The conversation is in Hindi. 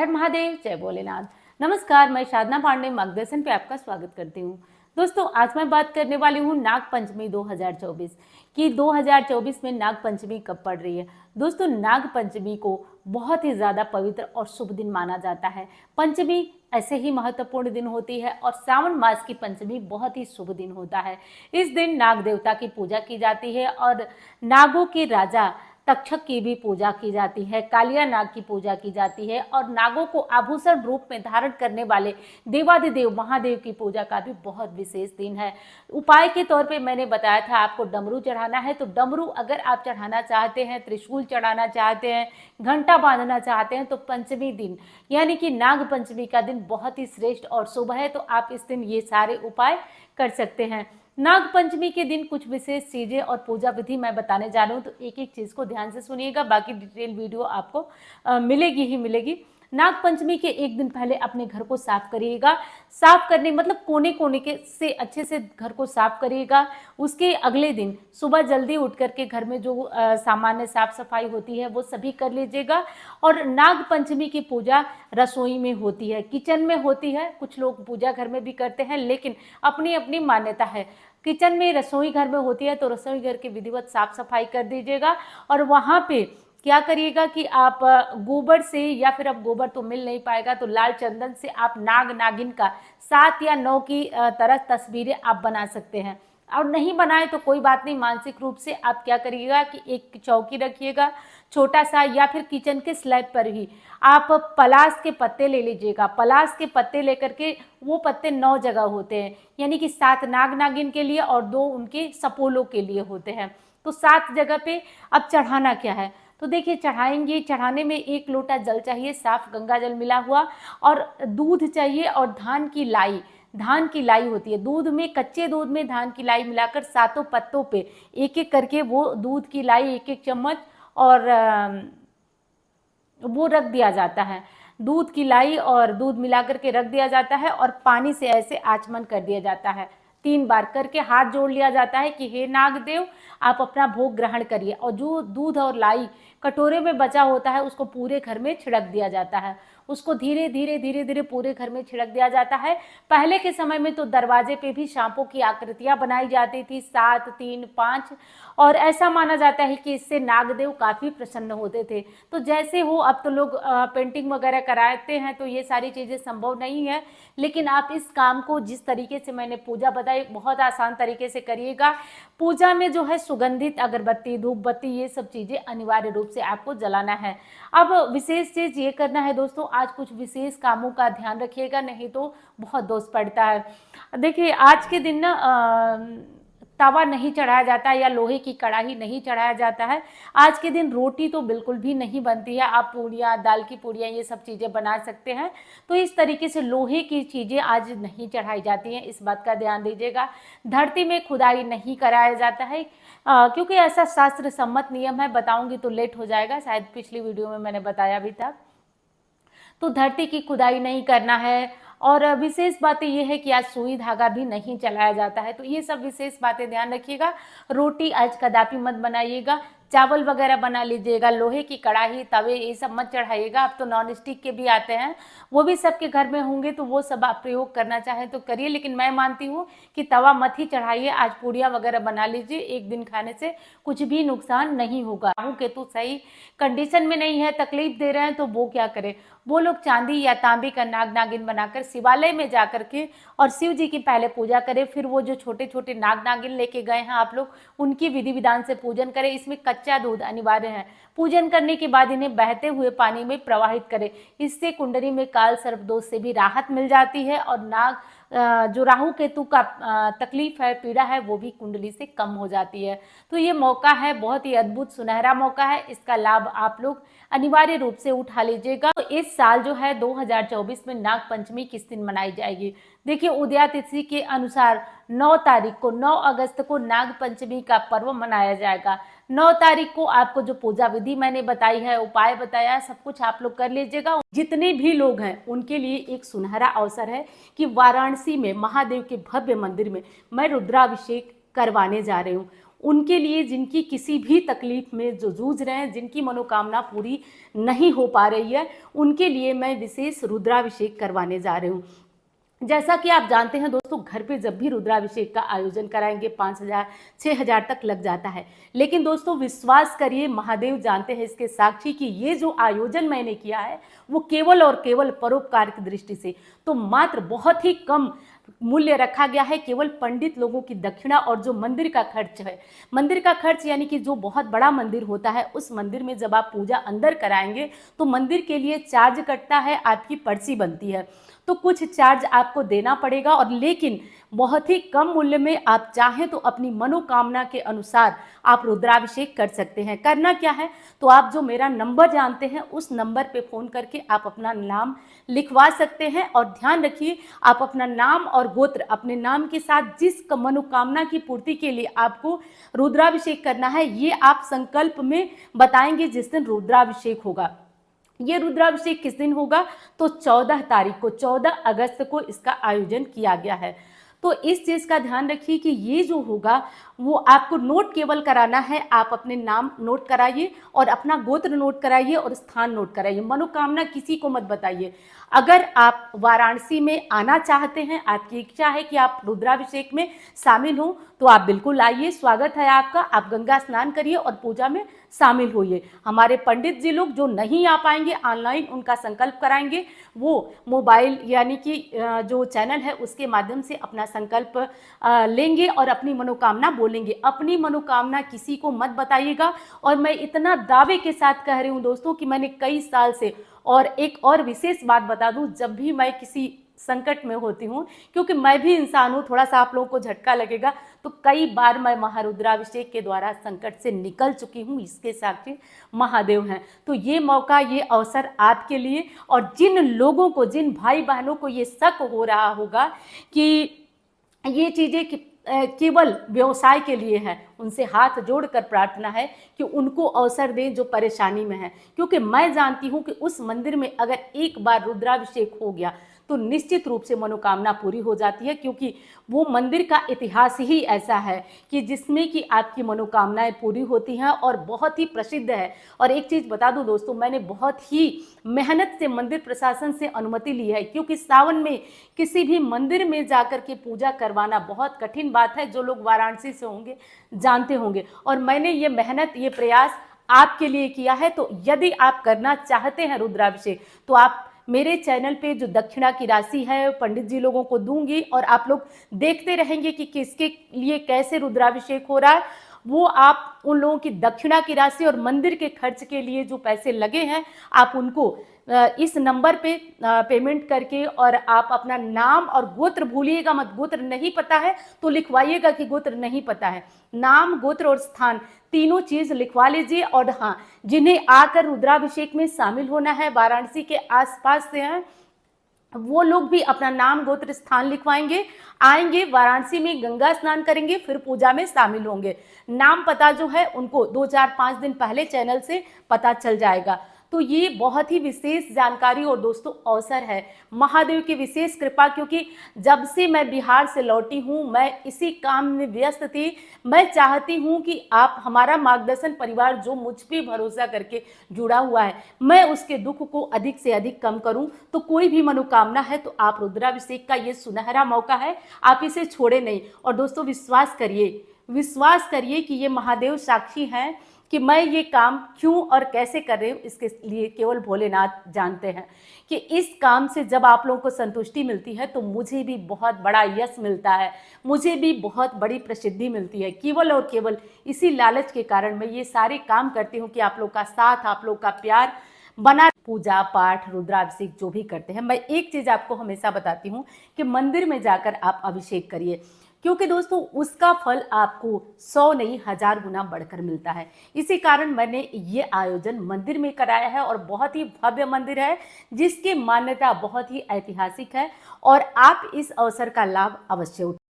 हर महादेव, जय भोलेनाथ। नमस्कार, मैं साधना पांडे मार्गदर्शन पे आपका स्वागत करती हूँ। दोस्तों, आज मैं बात करने वाली हूँ नाग पंचमी 2024 कि 2024 में नाग पंचमी कब पड़ रही है। दोस्तों, नाग पंचमी को बहुत ही ज़्यादा पवित्र और शुभ दिन माना जाता है। पंचमी ऐसे ही महत्वपूर्ण दिन होती है और श्रावण मास की पंचमी बहुत ही शुभ दिन होता है। इस दिन नाग देवता की पूजा की जाती है और नागों के राजा तक्षक की भी पूजा की जाती है, कालिया नाग की पूजा की जाती है और नागों को आभूषण रूप में धारण करने वाले देवाधिदेव महादेव की पूजा का भी बहुत विशेष दिन है। उपाय के तौर पे मैंने बताया था आपको डमरू चढ़ाना है, तो डमरू अगर आप चढ़ाना चाहते हैं, त्रिशूल चढ़ाना चाहते हैं, घंटा बांधना चाहते हैं, तो पंचमी दिन यानी कि नाग पंचमी का दिन बहुत ही श्रेष्ठ और शुभ है। तो आप इस दिन ये सारे उपाय कर सकते हैं। नाग पंचमी के दिन कुछ विशेष चीजें और पूजा विधि मैं बताने जा रही हूँ, तो एक एक चीज को ध्यान से सुनिएगा, बाकी डिटेल वीडियो आपको मिलेगी ही मिलेगी। नाग पंचमी के एक दिन पहले अपने घर को साफ करिएगा। साफ करने मतलब कोने कोने के से अच्छे से घर को साफ करिएगा। उसके अगले दिन सुबह जल्दी उठ करके घर में जो सामान्य साफ सफाई होती है वो सभी कर लीजिएगा। और नाग पंचमी की पूजा रसोई में होती है, किचन में होती है। कुछ लोग पूजा घर में भी करते हैं, लेकिन अपनी अपनी मान्यता है। किचन में, रसोई घर में होती है, तो रसोई घर की विधिवत साफ सफाई कर दीजिएगा। और वहाँ पे क्या करिएगा कि आप गोबर से, या फिर अब गोबर तो मिल नहीं पाएगा, तो लाल चंदन से आप नाग नागिन का 7 या 9 की तरह तस्वीरें आप बना सकते हैं। और नहीं बनाए तो कोई बात नहीं, मानसिक रूप से आप क्या करिएगा कि एक चौकी रखिएगा छोटा सा, या फिर किचन के स्लैब पर ही आप पलाश के पत्ते ले लीजिएगा। पलाश के पत्ते लेकर के, वो पत्ते 9 जगह होते हैं, यानी कि 7 नाग नागिन के लिए और 2 उनके सपोलों के लिए होते हैं। तो 7 जगह पे अब चढ़ाना क्या है, तो देखिए चढ़ाएंगे। चढ़ाने में 1 लोटा जल चाहिए, साफ गंगा जल मिला हुआ, और दूध चाहिए और धान की लाई। धान की लाई होती है दूध में, कच्चे दूध में धान की लाई मिलाकर 7 पत्तों पे एक एक करके वो दूध की लाई 1-1 चम्मच और वो रख दिया जाता है। दूध की लाई और दूध मिला करके रख दिया जाता है और पानी से ऐसे आचमन कर दिया जाता है। 3 बार करके हाथ जोड़ लिया जाता है कि हे नागदेव, आप अपना भोग ग्रहण करिए। और जो दूध और लाई कटोरे में बचा होता है उसको पूरे घर में छिड़क दिया जाता है। उसको धीरे धीरे धीरे धीरे पूरे घर में छिड़क दिया जाता है। पहले के समय में तो दरवाजे पे भी सांपों की आकृतियां बनाई जाती थी, 7, 3, 5, और ऐसा माना जाता है कि इससे नागदेव काफ़ी प्रसन्न होते थे। तो जैसे हो, अब तो लोग पेंटिंग वगैरह कराते हैं, तो ये सारी चीज़ें संभव नहीं है, लेकिन आप इस काम को जिस तरीके से मैंने पूजा बताई बहुत आसान तरीके से करिएगा। पूजा में जो है सुगंधित अगरबत्ती, धूप बत्ती, ये सब चीज़ें अनिवार्य रूप से आपको जलाना है। अब विशेष चीज़ ये करना है दोस्तों, आज कुछ विशेष कामों का ध्यान रखिएगा, नहीं तो बहुत दोष पड़ता है। देखिए, आज के दिन ना तवा नहीं चढ़ाया जाता है या लोहे की कढ़ाई नहीं चढ़ाया जाता है। आज के दिन रोटी तो बिल्कुल भी नहीं बनती है। आप पूड़ियाँ, दाल की पूड़ियाँ, ये सब चीज़ें बना सकते हैं। तो इस तरीके से लोहे की चीज़ें आज नहीं चढ़ाई जाती हैं, इस बात का ध्यान दीजिएगा। धरती में खुदाई नहीं कराया जाता है, क्योंकि ऐसा शास्त्र सम्मत नियम है। बताऊंगी तो लेट हो जाएगा, शायद पिछली वीडियो में मैंने बताया भी था। तो धरती की खुदाई नहीं करना है। और विशेष बातें ये है कि आज सुई धागा भी नहीं चलाया जाता है। तो ये सब विशेष बातें ध्यान रखिएगा। रोटी आज कदापि मत बनाइएगा। चावल वगैरह बना लीजिएगा। लोहे की कढ़ाई, तवे, ये सब मत चढ़ाइएगा। अब तो नॉन स्टिक के भी आते हैं, वो भी सबके घर में होंगे, तो वो सब आप प्रयोग करना चाहें तो करिए, लेकिन मैं मानती हूँ कि तवा मत ही चढ़ाइए। आज पूड़ियाँ वगैरह बना लीजिए, एक दिन खाने से कुछ भी नुकसान नहीं होगा। राहु केतु सही कंडीशन में नहीं है, तकलीफ दे रहे हैं, तो वो क्या करें, वो लोग चांदी या तांबे का नाग नागिन बनाकर शिवालय में जा करके और शिव जी की पहले पूजा करें। फिर वो जो छोटे छोटे नाग नागिन लेके गए हैं आप लोग, उनकी विधि विधान से पूजन करें। इसमें कच्चा दूध अनिवार्य है। पूजन करने के बाद इन्हें बहते हुए पानी में प्रवाहित करें। इससे कुंडली में काल सर्प दोष से भी राहत मिल जाती है और नाग जो राहु केतु का तकलीफ है, पीड़ा है, वो भी कुंडली से कम हो जाती है। तो ये मौका है, बहुत ही अद्भुत सुनहरा मौका है। इसका लाभ आप लोग अनिवार्य रूप से उठा लीजिएगा। तो इस साल जो है 2024 में नाग पंचमी किस दिन मनाई जाएगी, देखिए उदया तिथि के अनुसार 9 तारीख को, 9 अगस्त को नाग पंचमी का पर्व मनाया जाएगा। 9 तारीख को आपको जो पूजा विधि मैंने बताई है, उपाय बताया है, सब कुछ आप लोग कर लीजिएगा। जितने भी लोग हैं उनके लिए एक सुनहरा अवसर है कि वाराणसी में महादेव के भव्य मंदिर में मैं रुद्राभिषेक करवाने जा रही हूँ। उनके लिए जिनकी किसी भी तकलीफ में जो जूझ रहे हैं, जिनकी मनोकामना पूरी नहीं हो पा रही है, उनके लिए मैं विशेष रुद्राभिषेक करवाने जा रही हूँ। जैसा कि आप जानते हैं दोस्तों, घर पे जब भी रुद्राभिषेक का आयोजन कराएंगे 5,000 6,000 तक लग जाता है। लेकिन दोस्तों विश्वास करिए, महादेव जानते हैं इसके साक्षी कि ये जो आयोजन मैंने किया है वो केवल और केवल परोपकार की दृष्टि से, तो मात्र बहुत ही कम मूल्य रखा गया है। केवल पंडित लोगों की दक्षिणा और जो मंदिर का खर्च है, मंदिर का खर्च यानी कि जो बहुत बड़ा मंदिर होता है, उस मंदिर में जब आप पूजा अंदर कराएंगे तो मंदिर के लिए चार्ज कटता है, आपकी पर्ची बनती है, तो कुछ चार्ज आपको देना पड़ेगा। और लेकिन बहुत ही कम मूल्य में आप चाहें तो अपनी मनोकामना के अनुसार आप रुद्राभिषेक कर सकते हैं। करना क्या है, तो आप जो मेरा नंबर जानते हैं उस नंबर पे फ़ोन करके आप अपना नाम लिखवा सकते हैं। और ध्यान रखिए, आप अपना नाम और गोत्र अपने नाम के साथ जिस मनोकामना की पूर्ति के लिए आपको रुद्राभिषेक करना है, ये आप संकल्प में बताएंगे जिस दिन रुद्राभिषेक होगा। ये रुद्राभिषेक किस दिन होगा, तो 14 तारीख को, 14 अगस्त को इसका आयोजन किया गया है। तो इस चीज़ का ध्यान रखिए कि ये जो होगा वो आपको नोट केवल कराना है। आप अपने नाम नोट कराइए और अपना गोत्र नोट कराइए और स्थान नोट कराइए। मनोकामना किसी को मत बताइए। अगर आप वाराणसी में आना चाहते हैं, आपकी इच्छा है कि आप रुद्राभिषेक में शामिल हों, तो आप बिल्कुल आइए, स्वागत है आपका। आप गंगा स्नान करिए और पूजा में शामिल होइए। हमारे पंडित जी लोग जो नहीं आ पाएंगे, ऑनलाइन उनका संकल्प कराएंगे, वो मोबाइल यानी कि जो चैनल है उसके माध्यम से अपना संकल्प लेंगे और अपनी मनोकामना बोलेंगे। अपनी मनोकामना किसी को मत बताइएगा। और मैं इतना दावे के साथ कह रही हूँ दोस्तों कि मैंने कई साल से, और एक और विशेष बात बता दूं, जब भी मैं किसी संकट में होती हूँ, क्योंकि मैं भी इंसान हूँ, थोड़ा सा आप लोगों को झटका लगेगा, तो कई बार मैं महारुद्राभिषेक के द्वारा संकट से निकल चुकी हूँ। इसके साक्षी महादेव हैं। तो ये मौका, ये अवसर आपके लिए, और जिन लोगों को, जिन भाई बहनों को ये शक हो रहा होगा कि ये चीज़ें केवल व्यवसाय के लिए है, उनसे हाथ जोड़कर प्रार्थना है कि उनको अवसर दें जो परेशानी में है। क्योंकि मैं जानती हूँ कि उस मंदिर में अगर एक बार रुद्राभिषेक हो गया तो निश्चित रूप से मनोकामना पूरी हो जाती है। क्योंकि वो मंदिर का इतिहास ही ऐसा है कि जिसमें कि आपकी मनोकामनाएं पूरी होती हैं और बहुत ही प्रसिद्ध है। और एक चीज़ बता दूं दोस्तों, मैंने बहुत ही मेहनत से मंदिर प्रशासन से अनुमति ली है, क्योंकि सावन में किसी भी मंदिर में जाकर के पूजा करवाना बहुत कठिन बात है। जो लोग वाराणसी से होंगे जानते होंगे। और मैंने ये मेहनत, ये प्रयास आपके लिए किया है। तो यदि आप करना चाहते हैं रुद्राभिषेक, तो आप मेरे चैनल पे जो दक्षिणा की राशि है पंडित जी लोगों को दूंगी, और आप लोग देखते रहेंगे कि किसके लिए कैसे रुद्राभिषेक हो रहा है। वो आप उन लोगों की दक्षिणा की राशि और मंदिर के खर्च के लिए जो पैसे लगे हैं, आप उनको इस नंबर पे पेमेंट करके, और आप अपना नाम और गोत्र भूलिएगा मत। गोत्र नहीं पता है तो लिखवाइएगा कि गोत्र नहीं पता है। नाम, गोत्र और स्थान तीनों चीज लिखवा लीजिए। और हाँ, जिन्हें आकर रुद्राभिषेक में शामिल होना है, वाराणसी के आसपास से हैं, वो लोग भी अपना नाम, गोत्र, स्थान लिखवाएंगे, आएंगे, वाराणसी में गंगा स्नान करेंगे, फिर पूजा में शामिल होंगे। नाम पता जो है उनको 2 4 5 दिन पहले चैनल से पता चल जाएगा। तो ये बहुत ही विशेष जानकारी और दोस्तों अवसर है, महादेव की विशेष कृपा। क्योंकि जब से मैं बिहार से लौटी हूँ, मैं इसी काम में व्यस्त थी। मैं चाहती हूँ कि आप, हमारा मार्गदर्शन परिवार जो मुझ पे भरोसा करके जुड़ा हुआ है, मैं उसके दुख को अधिक से अधिक कम करूँ। तो कोई भी मनोकामना है तो आप रुद्राभिषेक का ये सुनहरा मौका है, आप इसे छोड़े नहीं। और दोस्तों विश्वास करिए कि ये महादेव साक्षी हैं कि मैं ये काम क्यों और कैसे कर रही हूँ, इसके लिए केवल भोलेनाथ जानते हैं। कि इस काम से जब आप लोगों को संतुष्टि मिलती है तो मुझे भी बहुत बड़ा यश मिलता है, मुझे भी बहुत बड़ी प्रसिद्धि मिलती है। केवल और केवल इसी लालच के कारण मैं ये सारे काम करती हूँ कि आप लोग का साथ, आप लोग का प्यार बना। पूजा पाठ, रुद्राभिषेक जो भी करते हैं, मैं एक चीज़ आपको हमेशा बताती हूँ कि मंदिर में जाकर आप अभिषेक करिए। क्योंकि दोस्तों उसका फल आपको 100 नहीं 1000 गुना बढ़कर मिलता है। इसी कारण मैंने ये आयोजन मंदिर में कराया है, और बहुत ही भव्य मंदिर है जिसकी मान्यता बहुत ही ऐतिहासिक है। और आप इस अवसर का लाभ अवश्य उठाएं।